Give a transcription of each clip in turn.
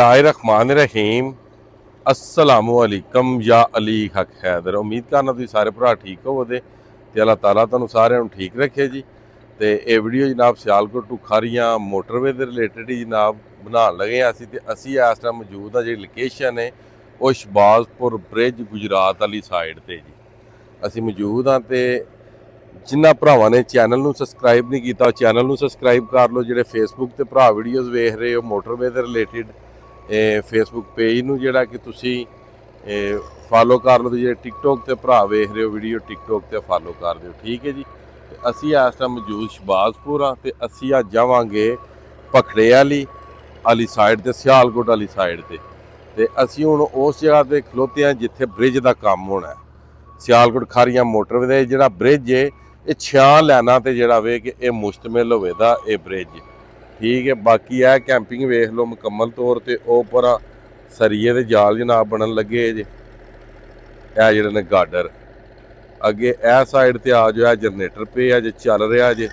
रहमान रहीम असलामुअलैकुम या अली हक हैदर। उम्मीद करना तुसीं सारे भरा ठीक होवोगे ते अल्लाह ताला तुहानूं सारिआं नूं ठीक रखे जी। ते ये वीडियो जनाब सियालकोट टू खारियां मोटरवे दे रिलेटेड ही जनाब बनाउण लगे असीं। ते असीं इस टाइम मौजूद आ जिहड़ी लोकेशन है वो शहबाजपुर ब्रिज गुजरात वाली साइड ते जी असीं मौजूद हाँ। ते जिन्ना भरावां ने चैनल नूं सबसक्राइब नहीं कीता चैनल नूं सबसक्राइब कर लो। जिहड़े फेसबुक ते भरा वीडियोज़ वेख रहे हो मोटरवे दे रिलेटेड फेसबुक पेज नूं जिहड़ा कि तुसीं फॉलो कर लो। जे टिकटॉक ते भरा वेख रहे हो वीडियो टिकटॉक ते फॉलो कर दिओ, ठीक है जी। ते असीं इस टाइम मौजूद शहबाजपुर हाँ। ते असीं अज जावांगे भखड़े आली साइड ते सियालकोट वाली साइड ते असीं हुण उस जगह ते खलोते हैं जिथे ब्रिज का काम होना है। सियालकोट खारियां मोटरवे दा जिहड़ा ब्रिज है ये 6 लाइनां ते जिहड़ा वे कि ये मुश्तमिल होवे दा ये ब्रिज, ठीक है। बाकी है कैंपिंग वेख लो मुकम्मल तौर पर उपर सरिये दे जाल जनाब बनन लगे जे। ए जिहड़े ने गाडर अगे ए साइड ते आ जाओ, जनरेटर पे है जे चल रहा जे।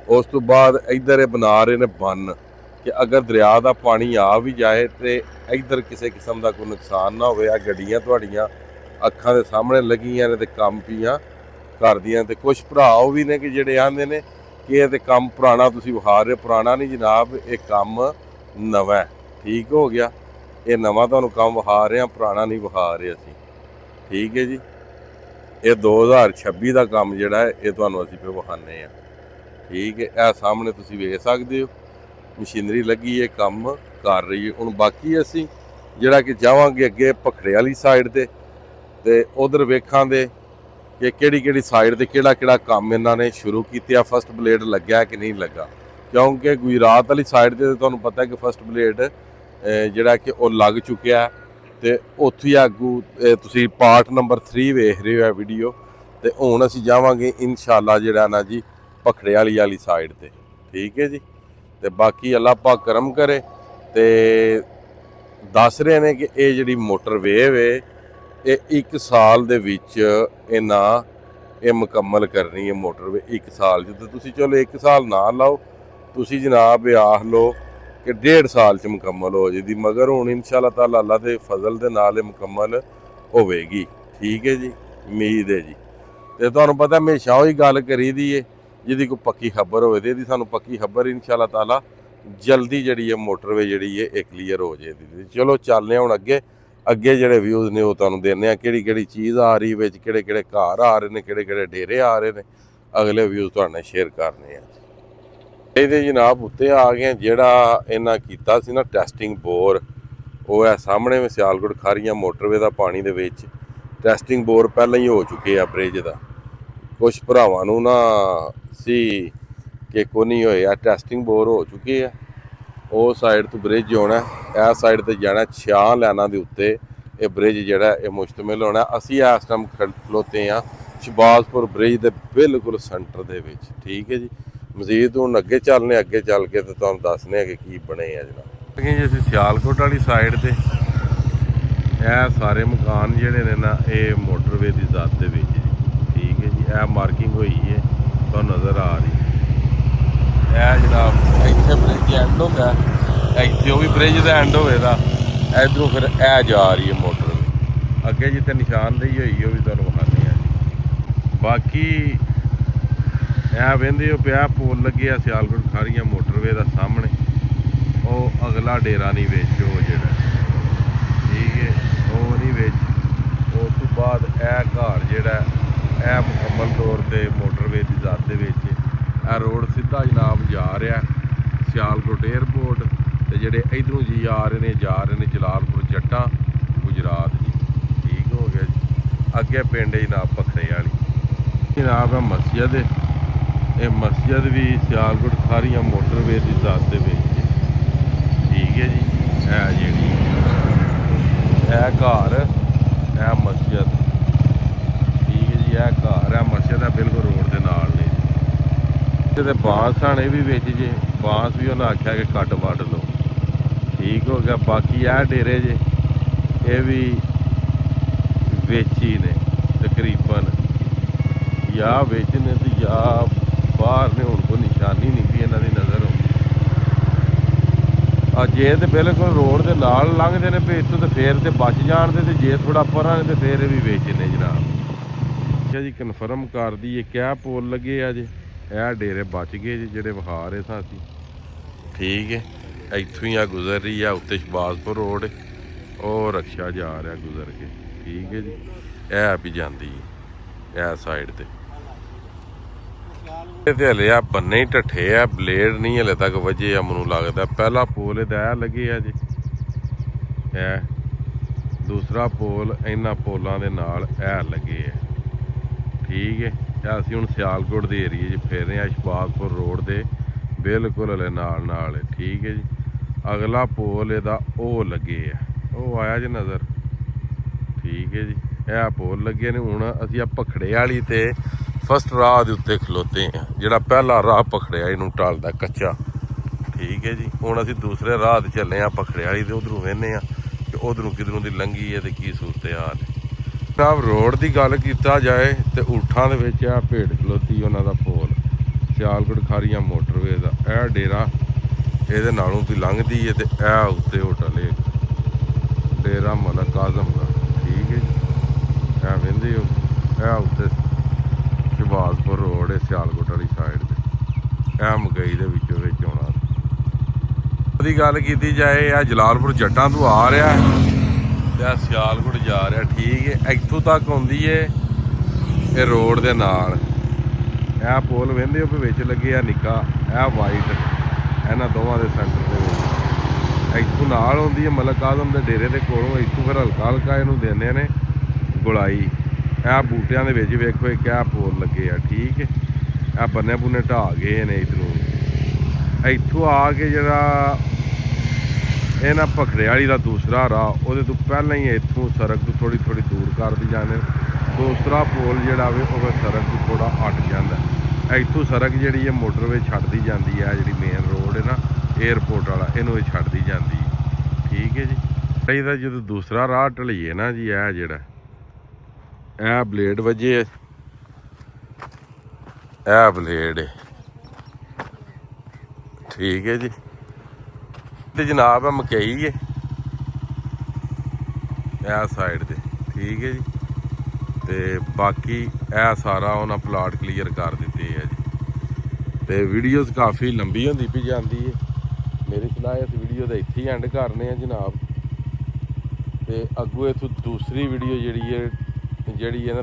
उस तो बाद इधर बना रहे ने बन कि अगर दरिया का पानी आ भी जाए तो इधर किसी किस्म का कोई नुकसान ना हो। गड्डियां तुहाड़ियां अखां दे सामने लगियां ने ते कम पियां करदियां। ते कुछ भरा भी ने कि जिहड़े आंदे ने कि ये काम पुराना तुसीं विखा रहे हो। पुराना नहीं जनाब, ये काम नवा है, ठीक हो गया। ये नवा तुहानूं काम विखा रहे हैं, पुराना नहीं विखा रहे असीं, ठीक है जी। ये 2026 का काम जिहड़ा है ये तुहानूं असीं पे विखाने आ, ठीक है। यह सामने तुसीं वेख सकदे हो मशीनरी लगी है, काम कर रही है। हुण बाकी असीं जिहड़ा कि जावांगे अगे भखड़े वाली साइड ते उधर वेखांगे कि किहड़ी साइड ते किहड़ा काम इन्हां ने शुरू कीता, फस्ट ब्लेड लग्या कि नहीं लगा। क्योंकि गुजरात वाली साइड ते तुहानूं पता है कि फस्ट ब्लेड जिहड़ा कि वो लग चुकिया है। ते उत्थों ही अगू तुसीं पार्ट नंबर 3 वेख रहे हो वीडियो। ते हुण असीं जावांगे इंशाअल्लाह जिहड़ा ना जी भखड़े वाली साइड ते, ठीक है जी। ते बाकी अल्लाह पाक करम करे। ते दस रहे ने कि ये जिहड़ी मोटरवेव है ये 1 साल दे विच इन्हां ये मुकम्मल करनी है मोटरवे 1 साल च। ते तुसीं चलो 1 साल ना लाओ, तुसीं जनाब आख लो कि 1.5 साल च मुकम्मल हो जाएगी। मगर हुण इंशाअल्लाह ताला अल्लाह दे फजल दे नाल मुकम्मल होवेगी, ठीक है जी, उम्मीद है जी। ते तुहानूं पता हमेशा ओही गल करी दी है जिहदी कोई पक्की खबर होवे ते इहदी सानूं पक्की खबर इंशाअल्लाह ताला जल्दी जिहड़ी है मोटरवे जिहड़ी है ये क्लीयर हो जाएगी। चलो चलने हुण अगे जिहड़े व्यूज़ ने वो तुहानूं दिन्ने आ किहड़ी चीज़ आ रही विच, किहड़े घर आ रहे ने, किहड़े डेरे आ रहे ने। अगले व्यूज़ तुहाडे नाल शेयर करने आ। ਇਹਦੇ जनाब उत्ते आ गए ਜਿਹੜਾ ਇਹਨਾਂ ਕੀਤਾ ਸੀ ਨਾ ਟੈਸਟਿੰਗ ਬੋਰ, ਉਹ ਹੈ ਸਾਹਮਣੇ में सियालकोट खारियां मोटरवे ਦਾ ਪਾਣੀ ਦੇ ਵਿੱਚ ਟੈਸਟਿੰਗ ਬੋਰ ਪਹਿਲਾਂ ਹੀ ਹੋ ਚੁੱਕੇ ਆ ਬ੍ਰਿਜ ਦਾ। ਕੁਛ ਭਰਾਵਾਂ ਨੂੰ ਨਾ ਸੀ ਕਿ ਕੋਈ ਨਹੀਂ ਹੋਇਆ, ਟੈਸਟਿੰਗ ਬੋਰ ਹੋ ਚੁੱਕੇ ਆ। ਉਹ ਸਾਈਡ ਤੋਂ ਬ੍ਰਿਜ ਆਉਣਾ, ਇਹ ਸਾਈਡ ਤੇ ਜਾਣਾ। 6 ਲਾਈਨਾਂ ਦੇ ਉੱਤੇ ਇਹ ਬ੍ਰਿਜ ਜਿਹੜਾ ਇਹ ਮੁਸ਼ਤਮਿਲ ਹੋਣਾ। ਅਸੀਂ ਇਸ ਟਾਈਮ ਖਲੋਤੇ ਆ ਸ਼ਹਬਾਜ਼ਪੁਰ ਬ੍ਰਿਜ ਦੇ ਬਿਲਕੁਲ ਸੈਂਟਰ ਦੇ ਵਿੱਚ, ਠੀਕ ਹੈ ਜੀ। ਮਜ਼ੀਦ ਹੁਣ ਅੱਗੇ ਚੱਲਨੇ, ਅੱਗੇ ਚੱਲ ਕੇ ਤੇ ਤੁਹਾਨੂੰ ਦੱਸਨੇ ਆ ਕਿ ਕੀ ਬਣੇ ਆ ਜਨਾਬ। ਜੀ ਅਸੀਂ ਸਿਆਲਕੋਟ ਵਾਲੀ ਸਾਈਡ ਤੇ ਇਹ ਸਾਰੇ ਮਕਾਨ ਜਿਹੜੇ ਨੇ ਨਾ ਇਹ ਮੋਟਰਵੇ ਦੀ ਜ਼ਾਤ ਦੇ ਵਿੱਚ ਜੀ, ਠੀਕ ਹੈ ਜੀ। ਇਹ ਮਾਰਕਿੰਗ ਹੋਈ ਹੈ ਤੁਹਾਨੂੰ ਨਜ਼ਰ ਆ ਰਹੀ ਹੈ। ਇਹ ਜਨਾਬ ਇੱਥੇ ਬ੍ਰਿਜ ਐਂਡ ਹੋ ਗਿਆ, ਇੱਥੇ ਉਹ ਵੀ ਬ੍ਰਿਜ ਦਾ ਐਂਡ ਹੋਵੇਗਾ। ਇਧਰੋਂ ਫਿਰ ਇਹ ਜਾ ਰਹੀ ਹੈ ਮੋਟਰਵੇ ਅੱਗੇ ਜਿੱਥੇ ਨਿਸ਼ਾਨਦੇਹੀ ਹੋਈ ਉਹ ਵੀ ਤੁਹਾਨੂੰ ਵਿਖਾਉਂਦੇ ਆ ਜੀ। ਬਾਕੀ ਇਹ ਵਹਿੰਦੇ ਹੋ ਪਿਆ ਪੁਲ ਲੱਗਿਆ ਸਿਆਲਕੋਟ ਖਾਰੀਆਂ ਮੋਟਰਵੇ ਦਾ ਸਾਹਮਣੇ, ਉਹ ਅਗਲਾ ਡੇਰਾ ਨਹੀਂ ਵਿੱਚ ਉਹ ਜਿਹੜਾ, ਠੀਕ ਹੈ, ਉਹ ਨਹੀਂ ਵਿੱਚ। ਉਸ ਤੋਂ ਬਾਅਦ ਇਹ ਘਰ ਜਿਹੜਾ ਇਹ ਮੁਕੰਮਲ ਤੌਰ 'ਤੇ ਮੋਟਰਵੇ ਦੀ ਜ਼ਾਤ ਦੇ ਵਿੱਚ ਇਹ ਰੋਡ ਸਿੱਧਾ ਜਨਾਬ ਜਾ ਰਿਹਾ ਸਿਆਲਕੋਟ ਏਅਰਪੋਰਟ। ਤੇ ਜਿਹੜੇ ਇਧਰੋਂ ਜੀ ਆ ਰਹੇ ਨੇ ਜਲਾਲਪੁਰ ਜੱਟਾਂ ਗੁਜਰਾਤ ਜੀ, ਠੀਕ ਹੋ ਗਿਆ ਜੀ। ਅੱਗੇ ਪਿੰਡ ਜਨਾਬ ਭਖੜੇ ਵਾਲੀ ਜਨਾਬ ਹੈ ਮਸਜਿਦ ਹੈ। ਇਹ ਮਸਜਿਦ ਵੀ ਸਿਆਲਕੋਟ ਖਾਰੀਆਂ ਮੋਟਰਵੇ ਦੀ ਜ਼ਾਤ ਦੇ ਵਿੱਚ, ਠੀਕ ਹੈ ਜੀ। ਇਹ ਜਿਹੜੀ ਇਹ ਘਰ ਇਹ ਮਸਜਿਦ, ਠੀਕ ਹੈ ਜੀ। ਇਹ ਘਰ ਹੈ ਮਸਜਿਦ ਹੈ ਬਿਲਕੁਲ ਰੋਡ ਦੇ ਨਾਲ ਨੇ। ਤੇ ਬਾਂਸ ਆਣੇ ਵੀ ਵਿੱਚ ਜੇ, ਬਾਂਸ ਵੀ ਉਹਨਾਂ ਆਖਿਆ ਕਿ ਕੱਟ ਵੱਢ ਲਓ, ਠੀਕ ਹੋ ਗਿਆ। ਬਾਕੀ ਇਹ ਡੇਰੇ ਜੇ ਇਹ ਵੀ ਵਿੱਚ ਹੀ ਨੇ ਤਕਰੀਬਨ, ਜਾਂ ਵਿੱਚ ਨੇ ਤੇ ਜਾਂ ਬਾਹਰ ਨੇ। ਹੁਣ ਕੋਈ ਨਿਸ਼ਾਨੀ ਨਹੀਂ ਵੀ ਇਹਨਾਂ ਦੀ ਨਜ਼ਰ ਆਉਂਦੀ। ਆ ਜੇ ਤੇ ਬਿਲਕੁਲ ਰੋਡ ਦੇ ਨਾਲ ਲੰਘਦੇ ਨੇ ਵੀ ਇੱਥੋਂ ਤੇ ਫੇਰ ਤੇ ਬਚ ਜਾਣਦੇ, ਤੇ ਜੇ ਥੋੜਾ ਪਰਾਂ ਨੇ ਤੇ ਫੇਰ ਇਹ ਵੀ ਵੇਚਨੇ ਜਨਾਬ। ਅੱਛਾ ਜੀ, ਕਨਫਰਮ ਕਰ ਦਈਏ ਕਿਆ ਪੋਲ ਲੱਗੇ ਆ ਜੇ। ਇਹ ਡੇਰੇ ਬਚ ਗਏ ਜੀ ਜਿਹੜੇ ਵਿਖਾ ਰਹੇ ਸਾਂ ਅਸੀਂ। ਠੀਕ ਹੈ, ਇੱਥੋਂ ਹੀ ਆ ਗੁਜ਼ਰ ਰਹੀ ਆ ਉੱਤੇ ਸ਼ਬਾਜ਼ਪੁਰ ਰੋਡ, ਉਹ ਰਕਸ਼ਾ ਜਾ ਰਿਹਾ ਗੁਜ਼ਰ ਕੇ। ਠੀਕ ਹੈ ਜੀ, ਇਹ ਵੀ ਜਾਂਦੀ ਹੈ ਇਹ ਸਾਈਡ ਤੇ। ਇਹ ਤੇ ਹਲੇ ਆ ਬੰਨੇ ਹੀ ਢੱਠੇ ਆ, ਬਲੇਡ ਨਹੀਂ ਹਲੇ ਤੱਕ ਵੱਜੇ ਆ ਮੈਨੂੰ ਲੱਗਦਾ। ਪਹਿਲਾ ਪੋਲ ਇਹਦਾ ਇਹ ਲੱਗੇ ਆ ਜੀ, ਇਹ ਦੂਸਰਾ ਪੋਲ ਇਹਨਾਂ ਪੋਲਾਂ ਦੇ ਨਾਲ ਇਹ ਲੱਗੇ ਆ। ਠੀਕ ਹੈ, ਅਸੀਂ ਹੁਣ ਸਿਆਲਕੋਟ ਦੇ ਏਰੀਏ 'ਚ ਫਿਰ ਰਹੇ ਹਾਂ, ਸ਼ਬਾਜ਼ਪੁਰ ਰੋਡ ਦੇ ਬਿਲਕੁਲ ਹਲੇ ਨਾਲ। ਠੀਕ ਹੈ ਜੀ, ਅਗਲਾ ਪੋਲ ਇਹਦਾ ਉਹ ਲੱਗੇ ਆ, ਉਹ ਆਇਆ ਜੀ ਨਜ਼ਰ। ਠੀਕ ਹੈ ਜੀ, ਇਹ ਪੋਲ ਲੱਗੇ ਨੇ। ਹੁਣ ਅਸੀਂ ਆ ਭਖੜੇ ਵਾਲੀ ਤੇ ਫਸਟ ਰਾਹ ਦੇ ਉੱਤੇ ਖਲੋਤੇ ਆ, ਜਿਹੜਾ ਪਹਿਲਾ ਰਾਹ ਭਖੜੇ ਵਾਲੀ ਨੂੰ ਟਲਦਾ ਕੱਚਾ। ਠੀਕ ਹੈ ਜੀ, ਹੁਣ ਅਸੀਂ ਦੂਸਰੇ ਰਾਹ ਤੇ ਚੱਲੇ ਆ ਭਖੜੇ ਵਾਲੀ ਦੇ। ਉਧਰੋਂ ਵੇਖਦੇ ਆ ਕਿ ਉਧਰੋਂ ਕਿਧਰੋਂ ਦੀ ਲੰਘੀ ਹੈ ਤੇ ਕੀ ਸੂਰਤ ਹਾਲ ਹੈ। ਜਨਾਬ ਰੋਡ ਦੀ ਗੱਲ ਕੀਤਾ ਜਾਏ ਤੇ ਊਠਾਂ ਦੇ ਵਿੱਚ ਆ ਭੇਡ ਖਲੋਤੀ ਉਹਨਾਂ ਦਾ ਪੋਲ, ਸਿਆਲਕੋਟ ਖਾਰੀਆਂ ਮੋਟਰਵੇ ਦਾ। ਇਹ ਡੇਰਾ ਇਹਦੇ ਨਾਲੋਂ ਵੀ ਲੰਘਦੀ ਹੈ ਤੇ ਇਹ ਉੱਤੇ ਹੋਟਲ ਹੈ ਡੇਰਾ ਮਲਕ ਆਜ਼ਮ ਦਾ। ਠੀਕ ਹੈ ਜੀ, ਇਹ ਵਹਿੰਦੇ ਹੋ, ਇਹ ਉੱਤੇ ਸ਼ਬਾਜ਼ਪੁਰ ਰੋਡ ਹੈ ਸਿਆਲਕੋਟ ਵਾਲੀ ਸਾਈਡ ਤੇ। ਇਹ ਮਕਈ ਦੇ ਵਿੱਚੋਂ ਵਿੱਚ ਆਉਣਾ। ਉਹਦੀ ਗੱਲ ਕੀਤੀ ਜਾਏ ਆ ਜਲਾਲਪੁਰ ਜੱਟਾਂ ਤੋਂ ਆ ਰਿਹਾ ਤੇ ਸਿਆਲਕੋਟ ਜਾ ਰਿਹਾ। ਠੀਕ ਹੈ, ਇੱਥੋਂ ਤੱਕ ਆਉਂਦੀ ਏ ਇਹ ਰੋਡ ਦੇ ਨਾਲ। ਇਹ ਪੋਲ ਵਹਿੰਦੇ ਹੋ ਵਿੱਚ ਲੱਗੇ ਆ ਨਿੱਕਾ, ਇਹ ਵਾਈਟ, ਇਹਨਾਂ ਦੋਵਾਂ ਦੇ ਸੈਂਟਰ ਦੇ ਵਿੱਚ। ਇੱਥੋਂ ਨਾਲ ਆਉਂਦੀ ਹੈ ਮਲਕ ਆਜ਼ਮ ਦੇ ਡੇਰੇ ਦੇ ਕੋਲੋਂ। ਇੱਥੋਂ ਫਿਰ ਹਲਕਾ ਇਹਨੂੰ ਦਿੰਦੇ ਨੇ ਗੁਲਾਈ। ਇਹ ਬੂਟਿਆਂ ਦੇ ਵਿੱਚ ਵੇਖੋ ਇੱਕ ਇਹ ਪੋਲ ਲੱਗੇ ਆ। ਠੀਕ ਹੈ, ਇਹ ਬੰਨੇ ਬੁੰਨੇ ਢਾਹ ਗਏ ਨੇ ਇੱਧਰੋਂ। ਇੱਥੋਂ ਆ ਕੇ ਜਿਹੜਾ ਇਹ ਨਾ ਭਖੜੇ ਵਾਲੀ ਦਾ ਦੂਸਰਾ ਰਾਹ, ਉਹਦੇ ਤੋਂ ਪਹਿਲਾਂ ਹੀ ਇੱਥੋਂ ਸੜਕ ਤੋਂ ਥੋੜੀ ਦੂਰ ਕਰਦੀ ਜਾਂਦੇ। ਦੂਸਰਾ ਪੋਲ ਜਿਹੜਾ ਵੇ ਉਹ ਸੜਕ ਤੋਂ ਥੋੜਾ ਹਟ ਜਾਂਦਾ। ਇੱਥੋਂ ਸੜਕ ਜਿਹੜੀ ਹੈ ਮੋਟਰਵੇ ਛੱਡਦੀ ਜਾਂਦੀ ਹੈ, ਜਿਹੜੀ ਮੇਨ ਰੋਡ ਹੈ ਨਾ ਏਅਰਪੋਰਟ ਵਾਲਾ, ਇਹਨੂੰ ਇਹ ਛੱਡਦੀ ਜਾਂਦੀ। ਠੀਕ ਹੈ ਜੀ, ਇਹਦਾ ਜਦੋਂ ਦੂਸਰਾ ਰਾਹ ਢਲੀਏ ਨਾ ਜੀ, ਇਹ ਜਿਹੜਾ ਇਹ ਬਲੇਡ ਵੱਜੇ, ਇਹ ਬਲੇਡ ਹੈ। ਠੀਕ ਹੈ ਜੀ, ਤੇ ਜਨਾਬ ਆ ਮਕਈ ਹੈ ਇਹ ਸਾਈਡ ਤੇ। ਠੀਕ ਹੈ ਜੀ, ਤੇ ਬਾਕੀ ਇਹ ਸਾਰਾ ਉਹਨਾਂ ਪਲਾਟ ਕਲੀਅਰ ਕਰ ਦਿੱਤੇ ਹੈ ਜੀ। ਤੇ ਵੀਡੀਓਜ਼ ਕਾਫੀ ਲੰਬੀ ਹੁੰਦੀ ਪਈ ਜਾਂਦੀ ਹੈ। ਮੇਰੀ ਸਲਾਹ ਇਸ ਵੀਡੀਓ ਦਾ ਇੱਥੇ ਹੀ ਐਂਡ ਕਰਨੇ ਆ ਜਨਾਬ, ਤੇ ਅੱਗੋਂ ਇੱਥੋਂ ਦੂਸਰੀ ਵੀਡੀਓ ਜਿਹੜੀ ਹੈ ਨਾ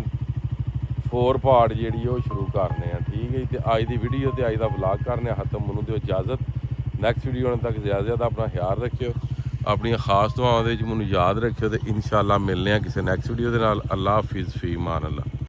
4 ਪਾਰਟ ਜਿਹੜੀ ਉਹ ਸ਼ੁਰੂ ਕਰਨੇ ਆ। ਠੀਕ ਹੈ ਜੀ, ਤੇ ਅੱਜ ਦੀ ਵੀਡੀਓ ਤੇ ਅੱਜ ਦਾ ਵਲੌਗ ਕਰਨੇ ਆ ਖਤਮ। ਮੈਨੂੰ ਦਿਓ ਇਜਾਜ਼ਤ, ਨੈਕਸਟ ਵੀਡੀਓ ਆਉਣ ਤੱਕ ਜ਼ਿਆਦਾ ਆਪਣਾ ਖਿਆਲ ਰੱਖਿਓ, ਆਪਣੀਆਂ ਖਾਸ ਦੁਆਵਾਂ ਦੇ ਵਿੱਚ ਮੈਨੂੰ ਯਾਦ ਰੱਖਿਓ, ਤੇ ਇਨਸ਼ਾਅੱਲਾ ਮਿਲਨੇ ਆ ਕਿਸੇ ਨੈਕਸਟ ਵੀਡੀਓ ਦੇ ਨਾਲ। ਅੱਲਾ ਹਾਫਿਜ਼, ਫੀ ਅਮਾਨ ਅੱਲਾ।